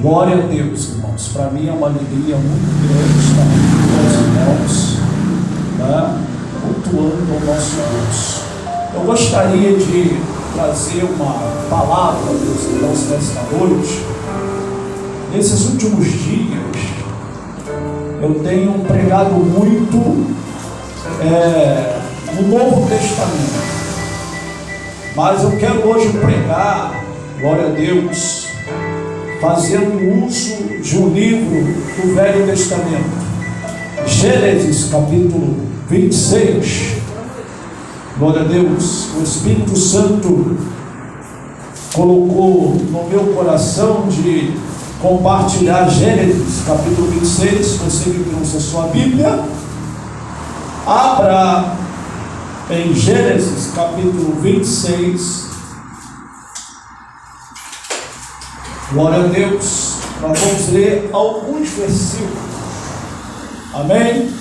Glória a Deus, irmãos. Para mim é uma alegria muito grande estar aqui com os irmãos, né, cultuando ao nosso Deus. Eu gostaria de trazer uma palavra dos irmãos nesta noite. Nesses últimos dias, eu tenho pregado muito no Novo Testamento. Mas eu quero hoje pregar, glória a Deus, fazendo uso de um livro do Velho Testamento, Gênesis capítulo 26. Glória a Deus. O Espírito Santo colocou no meu coração de compartilhar Gênesis capítulo 26. Você que trouxe a sua Bíblia, abra em Gênesis capítulo 26. Glória a Deus. Nós vamos ler alguns versículos. Amém?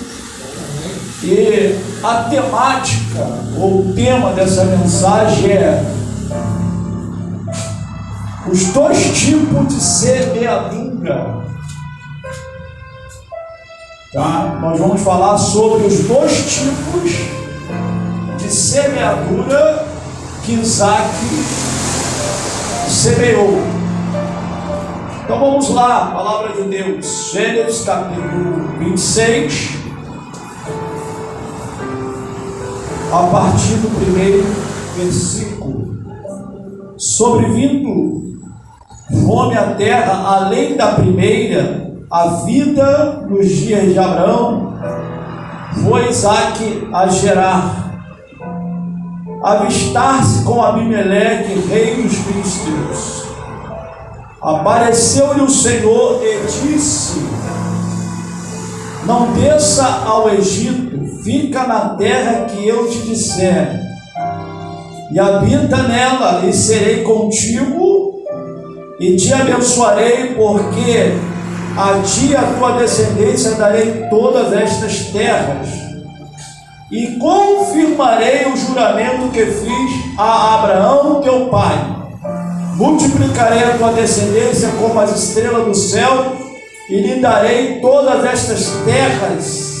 E a temática ou o tema dessa mensagem é os dois tipos de semeadura. Tá? Nós vamos falar sobre os dois tipos de semeadura que Isaac semeou. Então vamos lá, a palavra de Deus, Gênesis capítulo 26, a partir do primeiro versículo. Sobrevindo fome à terra, além da primeira, a vida nos dias de Abraão, foi Isaac a Gerar, avistar-se com Abimeleque, rei dos filisteus. Apareceu-lhe o Senhor e disse: não desça ao Egito, fica na terra que eu te disser, e habita nela, e serei contigo, e te abençoarei, porque a ti e a tua descendência darei todas estas terras, e confirmarei o juramento que fiz a Abraão teu pai. Multiplicarei a tua descendência como as estrelas do céu, e lhe darei todas estas terras.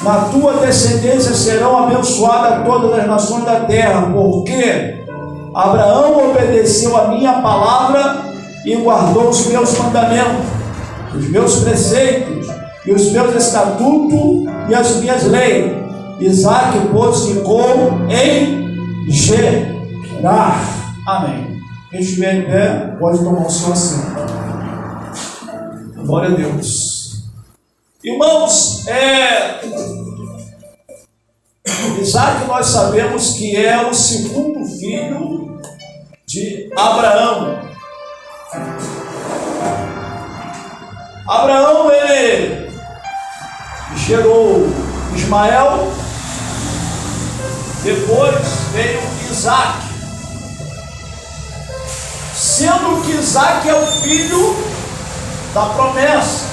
Na tua descendência serão abençoadas todas as nações da terra, porque Abraão obedeceu a minha palavra e guardou os meus mandamentos, os meus preceitos e os meus estatutos e as minhas leis. Isaac, pois, ficou em Gerar. Amém. Quem estiver em pé, pode tomar o seu assento. Glória a Deus. Irmãos, Isaac, nós sabemos que é o segundo filho de Abraão. Abraão, ele gerou Ismael, depois veio Isaac. Sendo que Isaac é o filho da promessa.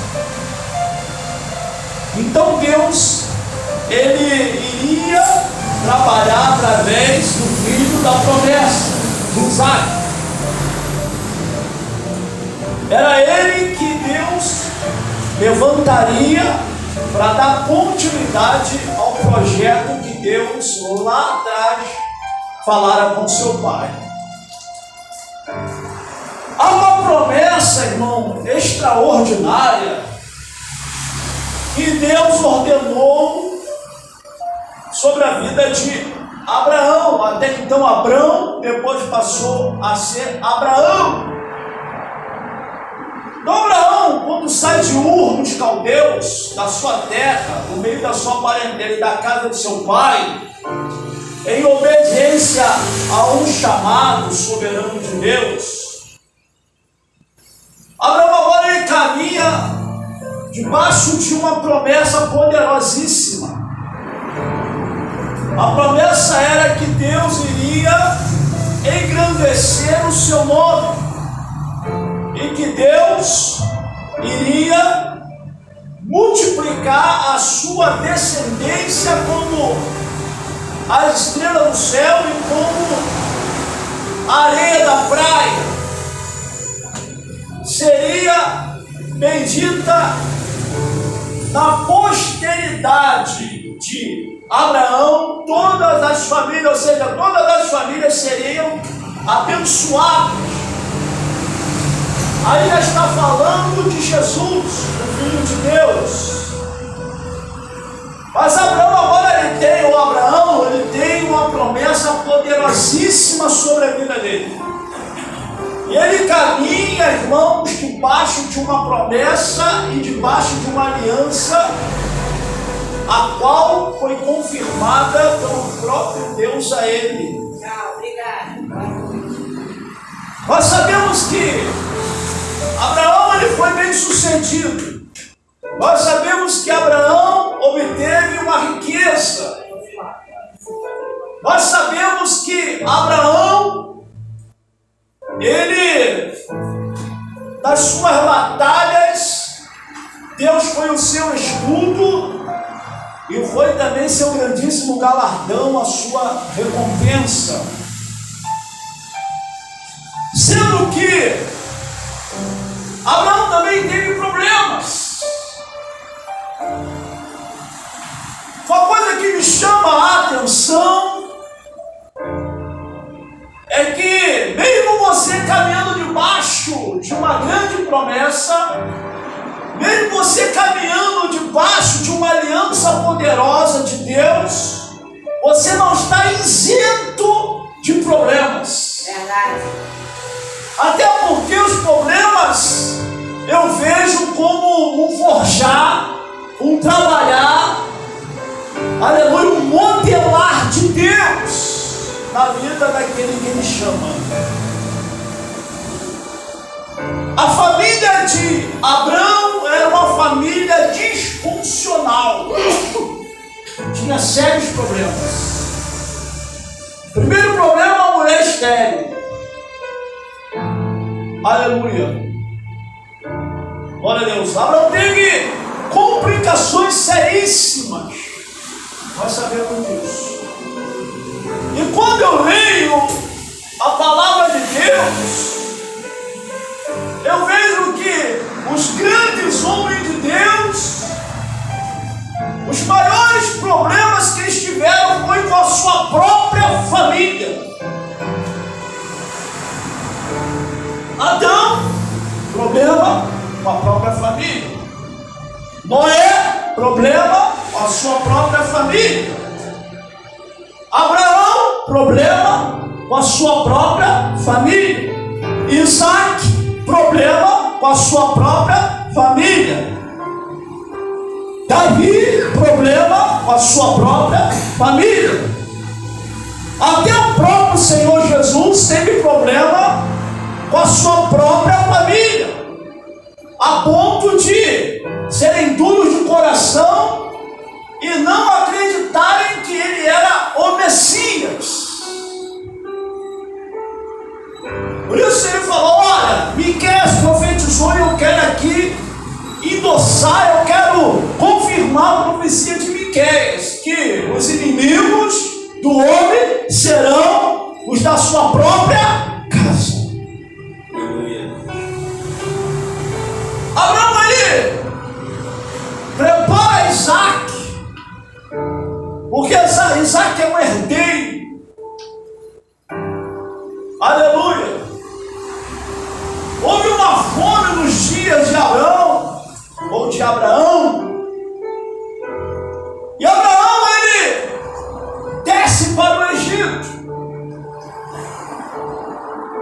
Então Deus, ele iria trabalhar através do filho da promessa, de Isaac. Era ele que Deus levantaria para dar continuidade ao projeto que Deus lá atrás falara com seu pai. Há uma promessa, irmão, extraordinária que Deus ordenou sobre a vida de Abraão. Até então Abrão, depois passou a ser Abraão. Então Abraão, quando sai de Ur dos caldeus, da sua terra, no meio da sua parentela e da casa de seu pai, em obediência a um chamado soberano de Deus, Abraão agora ele caminha debaixo de uma promessa poderosíssima. A promessa era que Deus iria engrandecer o seu nome e que Deus iria multiplicar a sua descendência como as estrelas do céu e como a areia da praia. seria bendita na posteridade de Abraão, todas as famílias, ou seja, todas as famílias seriam abençoadas. Aí já está falando de Jesus, o Filho de Deus. Mas Abraão ele tem uma promessa poderosíssima sobre a vida dele. E ele caminha, irmãos, debaixo de uma promessa e debaixo de uma aliança, a qual foi confirmada pelo próprio Deus a ele. Obrigado. Nós sabemos que Abraão ele foi bem sucedido. Nós sabemos que Abraão obteve uma riqueza. Nós sabemos que Abraão, ele, nas suas batalhas, Deus foi o seu escudo e foi também seu grandíssimo galardão, a sua recompensa. Sendo que Abraão também teve problemas. Uma coisa que me chama a atenção é que, mesmo você caminhando debaixo de uma grande promessa, mesmo você caminhando debaixo de uma aliança poderosa de Deus, você não está isento de problemas. Verdade. Até porque os problemas eu vejo como um forjar, um trabalhar, aleluia, um modelar de Deus na vida daquele que Ele chama. A família de Abraão era uma família disfuncional, tinha sérios problemas. Primeiro problema, a mulher estéril. Aleluia. Glória a Deus. Abraão teve complicações seríssimas. Nós sabemos disso. E quando eu leio a palavra de Deus, eu vejo que os grandes homens de Deus, os maiores problemas que eles tiveram foi com a sua própria família. Adão, problema com a própria família. Noé, problema com a sua própria família. Abraão, problema com a sua própria família. Isaac, problema com a sua própria família. Davi, problema com a sua própria família. Até o próprio Senhor Jesus teve problema com a sua própria família, a ponto de serem duros de coração e não acreditarem que ele era o Messias. Por isso ele falou: olha, Miqueias profetizou e eu quero aqui endossar, eu quero confirmar a profecia de Miqueias, que os inimigos do homem serão os da sua própria casa. Abraão ali prepara Isaac, porque Isaac é um herdeiro. Aleluia. Houve uma fome nos dias de Abraão, ou de Abraão, e Abraão ele desce para o Egito.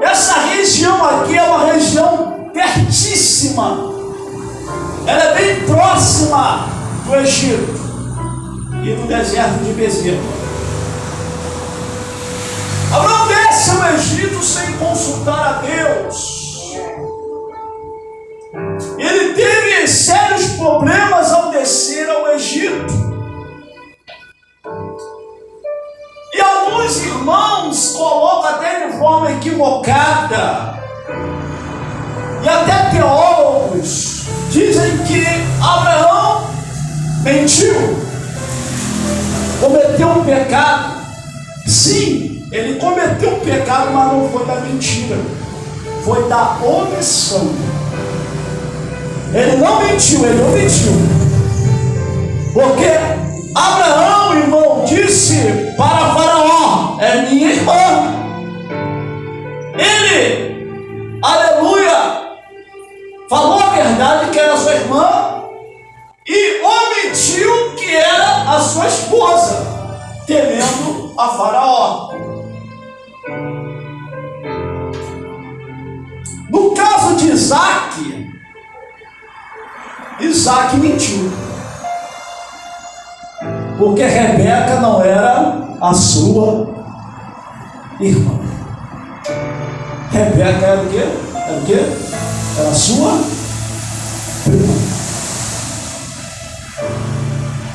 Essa região aqui é uma região pertíssima. Ela é bem próxima do Egito e do deserto de Bezerra. Abraão desce ao Egito sem consultar a Deus. Ele teve sérios problemas ao descer ao Egito. E alguns irmãos colocam até de forma equivocada, e até teólogos dizem que Abraão mentiu, cometeu um pecado. Sim, ele cometeu um pecado, mas não foi da mentira, foi da omissão. Ele não mentiu, ele omitiu. Porque Abraão, irmão, disse para Faraó: é minha irmã. Ele, aleluia, falou a verdade que era sua irmã e omitiu que era a sua esposa, temendo a Faraó. No caso de Isaac mentiu, porque Rebeca não era a sua irmã. Rebeca era o quê? Era o quê? Era a sua irmã.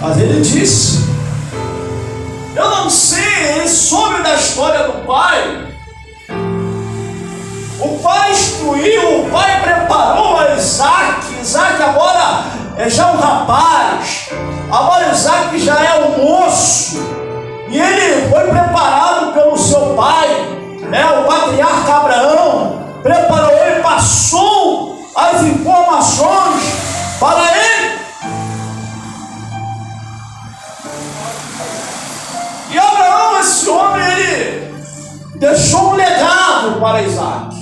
Mas ele disse, eu não sei, ele soube da história do pai. O pai instruiu, o pai preparou a Isaac. Isaac agora é já um rapaz, agora Isaac já é um moço, e ele foi preparado pelo seu pai, o patriarca Abraão, preparou ele, passou as informações para ele. E Abraão, esse homem, ele deixou um legado para Isaac.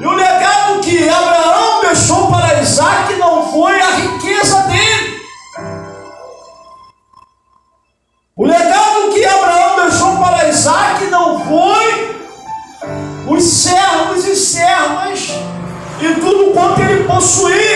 E o legado que Abraão deixou para Isaac não foi a riqueza dele. O legado que Abraão deixou para Isaac não foi os servos e servas e tudo quanto ele possuía.